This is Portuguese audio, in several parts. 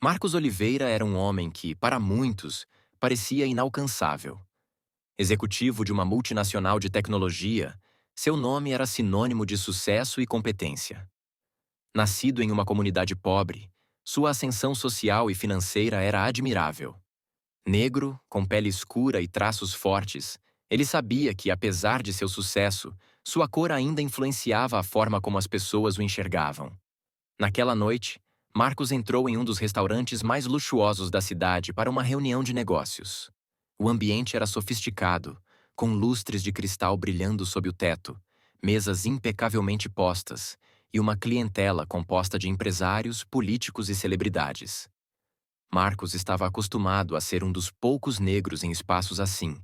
Marcos Oliveira era um homem que, para muitos, parecia inalcançável. Executivo de uma multinacional de tecnologia, seu nome era sinônimo de sucesso e competência. Nascido em uma comunidade pobre, sua ascensão social e financeira era admirável. Negro, com pele escura e traços fortes, ele sabia que, apesar de seu sucesso, sua cor ainda influenciava a forma como as pessoas o enxergavam. Naquela noite, Marcos entrou em um dos restaurantes mais luxuosos da cidade para uma reunião de negócios. O ambiente era sofisticado, com lustres de cristal brilhando sob o teto, mesas impecavelmente postas e uma clientela composta de empresários, políticos e celebridades. Marcos estava acostumado a ser um dos poucos negros em espaços assim,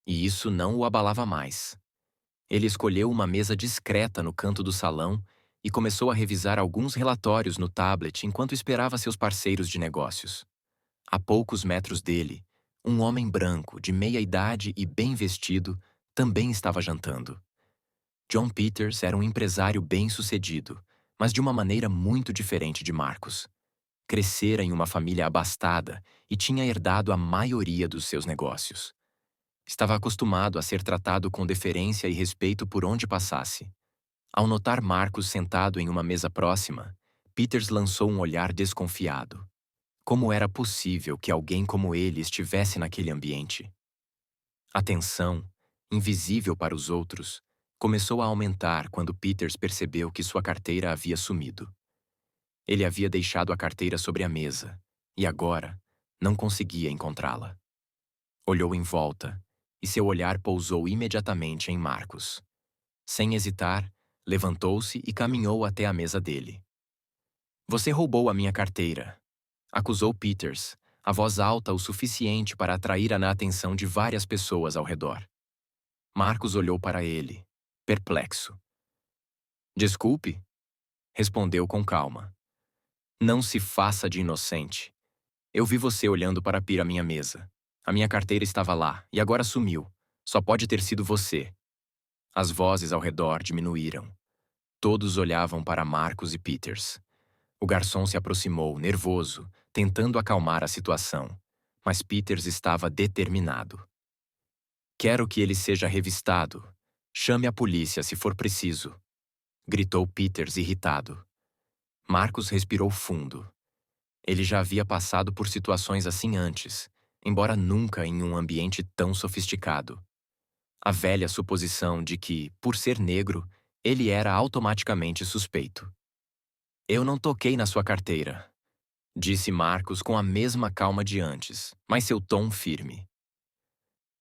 e isso não o abalava mais. Ele escolheu uma mesa discreta no canto do salão e começou a revisar alguns relatórios no tablet enquanto esperava seus parceiros de negócios. A poucos metros dele, um homem branco, de meia idade e bem vestido, também estava jantando. John Peters era um empresário bem-sucedido, mas de uma maneira muito diferente de Marcos. Crescera em uma família abastada e tinha herdado a maioria dos seus negócios. Estava acostumado a ser tratado com deferência e respeito por onde passasse. Ao notar Marcos sentado em uma mesa próxima, Peters lançou um olhar desconfiado. Como era possível que alguém como ele estivesse naquele ambiente? A tensão, invisível para os outros, começou a aumentar quando Peters percebeu que sua carteira havia sumido. Ele havia deixado a carteira sobre a mesa, e agora não conseguia encontrá-la. Olhou em volta, e seu olhar pousou imediatamente em Marcos. Sem hesitar, levantou-se e caminhou até a mesa dele. "Você roubou a minha carteira", acusou Peters, a voz alta o suficiente para atrair a atenção de várias pessoas ao redor. Marcos olhou para ele, perplexo. "Desculpe", respondeu com calma. "Não se faça de inocente. Eu vi você olhando para a minha mesa. A minha carteira estava lá, e agora sumiu. Só pode ter sido você." As vozes ao redor diminuíram. Todos olhavam para Marcos e Peters. O garçom se aproximou, nervoso, tentando acalmar a situação, mas Peters estava determinado. "Quero que ele seja revistado. Chame a polícia se for preciso", gritou Peters irritado. Marcos respirou fundo. Ele já havia passado por situações assim antes, embora nunca em um ambiente tão sofisticado. A velha suposição de que, por ser negro, ele era automaticamente suspeito. "Eu não toquei na sua carteira", disse Marcos com a mesma calma de antes, mas seu tom firme.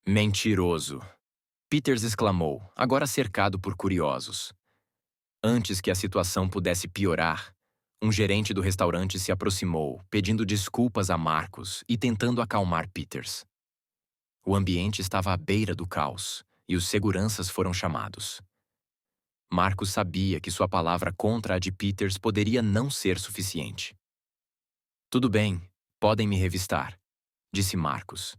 "Mentiroso", Peters exclamou, agora cercado por curiosos. Antes que a situação pudesse piorar, um gerente do restaurante se aproximou, pedindo desculpas a Marcos e tentando acalmar Peters. O ambiente estava à beira do caos, e os seguranças foram chamados. Marcos sabia que sua palavra contra a de Peters poderia não ser suficiente. "Tudo bem, podem me revistar", disse Marcos.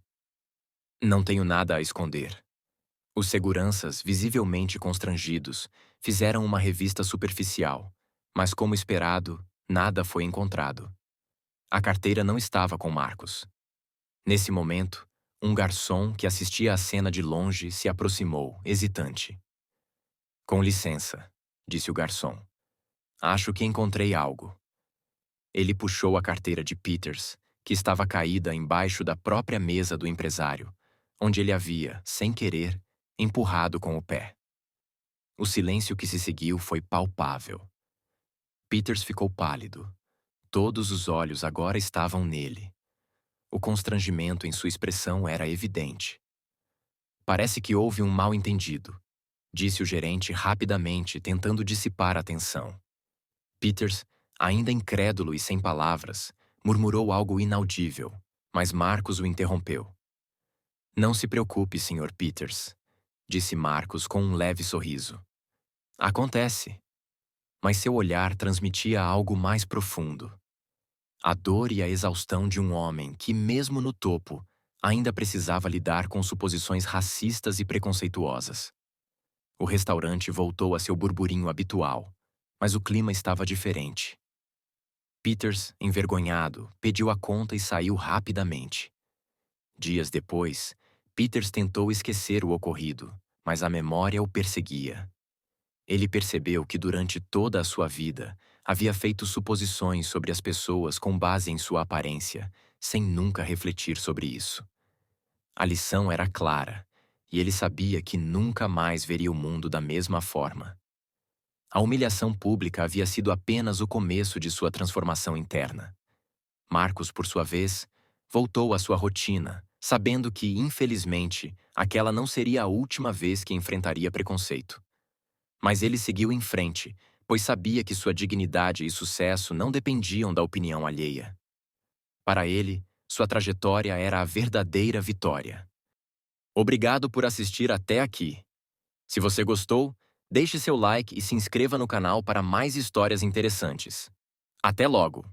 "Não tenho nada a esconder." Os seguranças, visivelmente constrangidos, fizeram uma revista superficial, mas, como esperado, nada foi encontrado. A carteira não estava com Marcos. Nesse momento, um garçom que assistia à cena de longe se aproximou, hesitante. "Com licença", disse o garçom. "Acho que encontrei algo." Ele puxou a carteira de Peters, que estava caída embaixo da própria mesa do empresário, onde ele havia, sem querer, empurrado com o pé. O silêncio que se seguiu foi palpável. Peters ficou pálido. Todos os olhos agora estavam nele. O constrangimento em sua expressão era evidente. "Parece que houve um mal-entendido", disse o gerente rapidamente, tentando dissipar a tensão. Peters, ainda incrédulo e sem palavras, murmurou algo inaudível, mas Marcos o interrompeu. "Não se preocupe, Sr. Peters", disse Marcos com um leve sorriso. "Acontece." Mas seu olhar transmitia algo mais profundo. A dor e a exaustão de um homem que, mesmo no topo, ainda precisava lidar com suposições racistas e preconceituosas. O restaurante voltou a seu burburinho habitual, mas o clima estava diferente. Peters, envergonhado, pediu a conta e saiu rapidamente. Dias depois, Peters tentou esquecer o ocorrido, mas a memória o perseguia. Ele percebeu que durante toda a sua vida havia feito suposições sobre as pessoas com base em sua aparência, sem nunca refletir sobre isso. A lição era clara, e ele sabia que nunca mais veria o mundo da mesma forma. A humilhação pública havia sido apenas o começo de sua transformação interna. Marcos, por sua vez, voltou à sua rotina, sabendo que, infelizmente, aquela não seria a última vez que enfrentaria preconceito. Mas ele seguiu em frente, pois sabia que sua dignidade e sucesso não dependiam da opinião alheia. Para ele, sua trajetória era a verdadeira vitória. Obrigado por assistir até aqui. Se você gostou, deixe seu like e se inscreva no canal para mais histórias interessantes. Até logo!